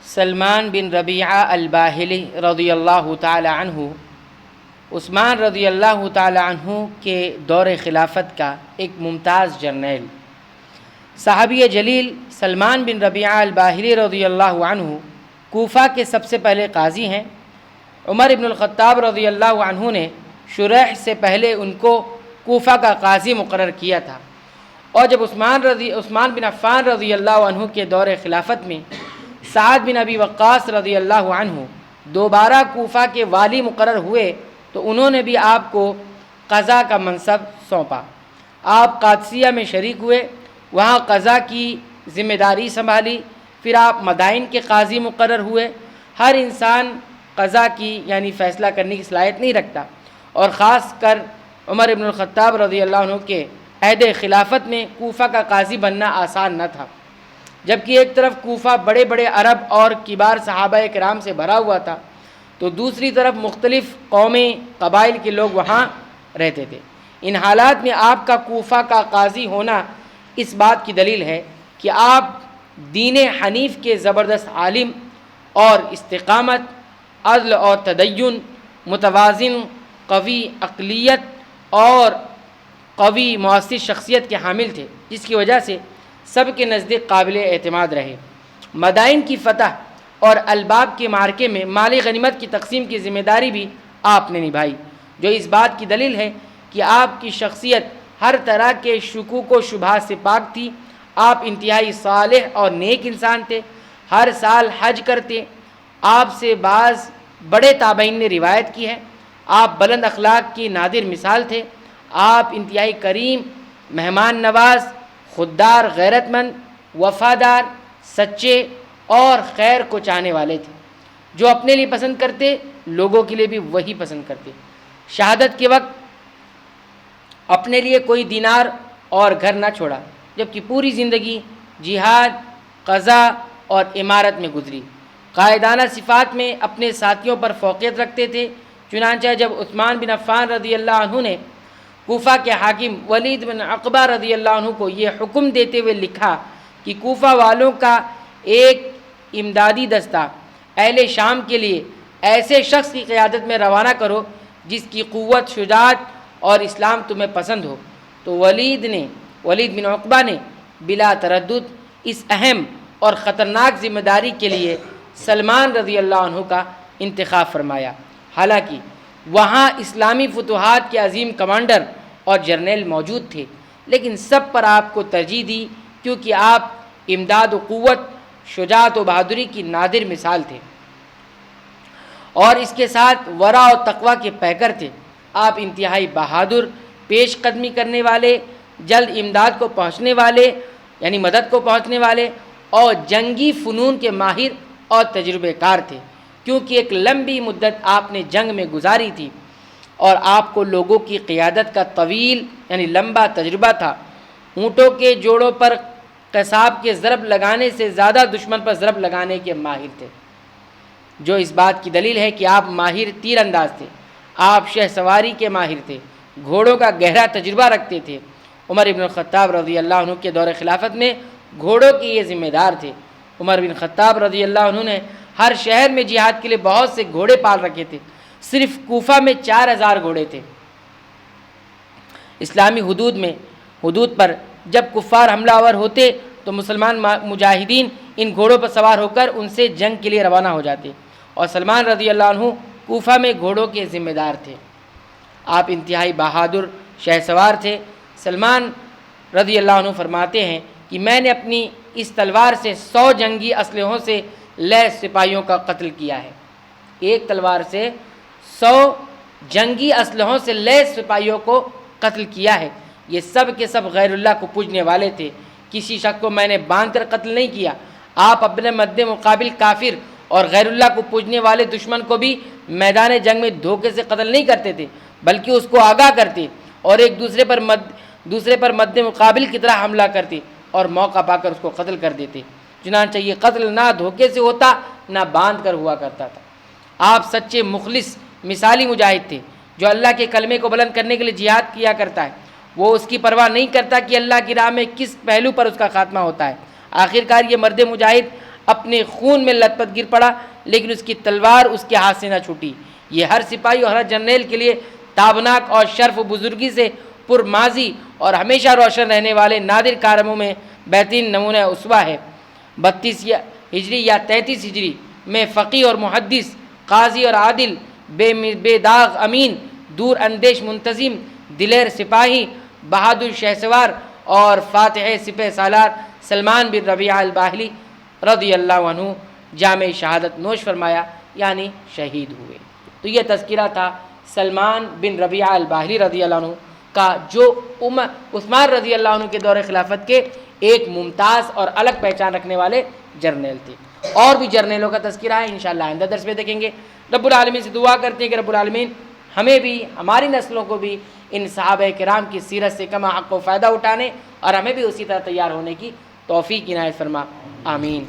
سلمان بن ربیعہ الباہلی رضی اللہ تعالی عنہ عثمان رضی اللہ تعالی عنہ کے دور خلافت کا ایک ممتاز جرنیل، صحابی جلیل سلمان بن ربیعہ الباہلی رضی اللہ عنہ کوفہ کے سب سے پہلے قاضی ہیں۔ عمر بن الخطاب رضی اللہ عنہ نے شریح سے پہلے ان کو کوفہ کا قاضی مقرر کیا تھا، اور جب عثمان بن عفان رضی اللہ عنہ کے دور خلافت میں سعد بن ابی وقاص رضی اللہ عنہ دوبارہ کوفہ کے والی مقرر ہوئے تو انہوں نے بھی آپ کو قضا کا منصب سونپا۔ آپ قادسیہ میں شریک ہوئے، وہاں قضا کی ذمہ داری سنبھالی، پھر آپ مدائن کے قاضی مقرر ہوئے۔ ہر انسان قضا کی یعنی فیصلہ کرنے کی صلاحیت نہیں رکھتا، اور خاص کر عمر بن الخطاب رضی اللہ عنہ کے عہد خلافت میں کوفہ کا قاضی بننا آسان نہ تھا، جبکہ ایک طرف کوفہ بڑے بڑے عرب اور کبار صحابہ کرام سے بھرا ہوا تھا، تو دوسری طرف مختلف قومیں قبائل کے لوگ وہاں رہتے تھے۔ ان حالات میں آپ کا کوفہ کا قاضی ہونا اس بات کی دلیل ہے کہ آپ دین حنیف کے زبردست عالم اور استقامت، عدل اور تدین، متوازن، قوی عقلیت اور قوی مؤثر شخصیت کے حامل تھے، جس کی وجہ سے سب کے نزدیک قابل اعتماد رہے۔ مدائن کی فتح اور الباب کے معرکے میں مالی غنیمت کی تقسیم کی ذمہ داری بھی آپ نے نبھائی، جو اس بات کی دلیل ہے کہ آپ کی شخصیت ہر طرح کے شکوک و شبہات سے پاک تھی۔ آپ انتہائی صالح اور نیک انسان تھے، ہر سال حج کرتے۔ آپ سے بعض بڑے تابعین نے روایت کی ہے، آپ بلند اخلاق کی نادر مثال تھے۔ آپ انتہائی کریم، مہمان نواز، خوددار، غیرت مند، وفادار، سچے اور خیر کو چاہنے والے تھے۔ جو اپنے لیے پسند کرتے، لوگوں کے لیے بھی وہی پسند کرتے۔ شہادت کے وقت اپنے لیے کوئی دینار اور گھر نہ چھوڑا، جبکہ پوری زندگی جہاد، قضا اور امارت میں گزری۔ قائدانہ صفات میں اپنے ساتھیوں پر فوقیت رکھتے تھے۔ چنانچہ جب عثمان بن عفان رضی اللہ عنہ نے کوفہ کے حاکم ولید بن عقبہ رضی اللہ عنہ کو یہ حکم دیتے ہوئے لکھا کہ کوفہ والوں کا ایک امدادی دستہ اہل شام کے لیے ایسے شخص کی قیادت میں روانہ کرو جس کی قوت، شجاعت اور اسلام تمہیں پسند ہو، تو ولید بن عقبہ نے بلا تردد اس اہم اور خطرناک ذمہ داری کے لیے سلمان رضی اللہ عنہ کا انتخاب فرمایا۔ حالانکہ وہاں اسلامی فتوحات کے عظیم کمانڈر اور جرنیل موجود تھے، لیکن سب پر آپ کو ترجیح دی، کیونکہ آپ امداد و قوت، شجاعت و بہادری کی نادر مثال تھے، اور اس کے ساتھ ورع و تقوی کے پیکر تھے۔ آپ انتہائی بہادر، پیش قدمی کرنے والے، جلد امداد کو پہنچنے والے یعنی مدد کو پہنچنے والے، اور جنگی فنون کے ماہر اور تجربے کار تھے، کیونکہ ایک لمبی مدت آپ نے جنگ میں گزاری تھی، اور آپ کو لوگوں کی قیادت کا طویل یعنی لمبا تجربہ تھا۔ اونٹوں کے جوڑوں پر قصاب کے ضرب لگانے سے زیادہ دشمن پر ضرب لگانے کے ماہر تھے، جو اس بات کی دلیل ہے کہ آپ ماہر تیر انداز تھے۔ آپ شہ سواری کے ماہر تھے، گھوڑوں کا گہرا تجربہ رکھتے تھے۔ عمر بن الخطاب رضی اللہ عنہ کے دور خلافت میں گھوڑوں کے یہ ذمہ دار تھے۔ عمر بن الخطاب رضی اللہ عنہ نے ہر شہر میں جہاد کے لیے بہت سے گھوڑے پال رکھے تھے۔ صرف کوفہ میں 4000 گھوڑے تھے۔ اسلامی حدود پر جب کفار حملہ آور ہوتے تو مسلمان مجاہدین ان گھوڑوں پر سوار ہو کر ان سے جنگ کے لیے روانہ ہو جاتے، اور سلمان رضی اللہ عنہ کوفہ میں گھوڑوں کے ذمہ دار تھے۔ آپ انتہائی بہادر شہ سوار تھے۔ سلمان رضی اللہ عنہ فرماتے ہیں کہ میں نے اپنی اس تلوار سے 100 جنگی اسلحوں سے لیس سپاہیوں کا قتل کیا ہے۔ ایک تلوار سے 100 جنگی اسلحوں سے لیس سپاہیوں کو قتل کیا ہے۔ یہ سب کے سب غیر اللہ کو پوجنے والے تھے۔ کسی شخص کو میں نے باندھ کر قتل نہیں کیا۔ آپ اپنے مد مقابل کافر اور غیر اللہ کو پوجنے والے دشمن کو بھی میدان جنگ میں دھوکے سے قتل نہیں کرتے تھے، بلکہ اس کو آگاہ کرتے اور ایک دوسرے پر مد مقابل کی طرح حملہ کرتے اور موقع پا کر اس کو قتل کر دیتے۔ چنانچہ یہ قتل نہ دھوکے سے ہوتا نہ باندھ کر ہوا کرتا تھا۔ آپ سچے مخلص مثالی مجاہد تھے، جو اللہ کے کلمے کو بلند کرنے کے لیے جہاد کیا کرتا ہے۔ وہ اس کی پرواہ نہیں کرتا کہ اللہ کی راہ میں کس پہلو پر اس کا خاتمہ ہوتا ہے۔ آخرکار یہ مرد مجاہد اپنے خون میں لت پت گر پڑا لیکن اس کی تلوار اس کے ہاتھ سے نہ چھوٹی۔ یہ ہر سپاہی اور ہر جرنیل کے لیے تابناک اور شرف و بزرگی سے پر ماضی اور ہمیشہ روشن رہنے والے نادر کارناموں میں بہترین نمونہ اسوہ ہے۔ 32 ہجری یا 33 ہجری میں فقیہ اور محدث، قاضی اور عادل، بے داغ امین، دور اندیش منتظم، دلیر سپاہی، بہادر شہسوار اور فاتح سپہ سالار سلمان بن ربیعہ الباہلی رضی اللہ عنہ جامع شہادت نوش فرمایا، یعنی شہید ہوئے۔ تو یہ تذکرہ تھا سلمان بن ربیعہ الباہلی رضی اللہ عنہ کا، جو عثمان رضی اللہ عنہ کے دور خلافت کے ایک ممتاز اور الگ پہچان رکھنے والے جرنیل تھے۔ اور بھی جرنیلوں کا تذکرہ ہے، انشاءاللہ آئندہ درس میں دیکھیں گے۔ رب العالمین سے دعا کرتے ہیں کہ رب العالمین ہمیں بھی، ہماری نسلوں کو بھی ان صحابہ کرام کی سیرت سے کما حق و فائدہ اٹھانے اور ہمیں بھی اسی طرح تیار ہونے کی توفیق عنایت فرما، آمین۔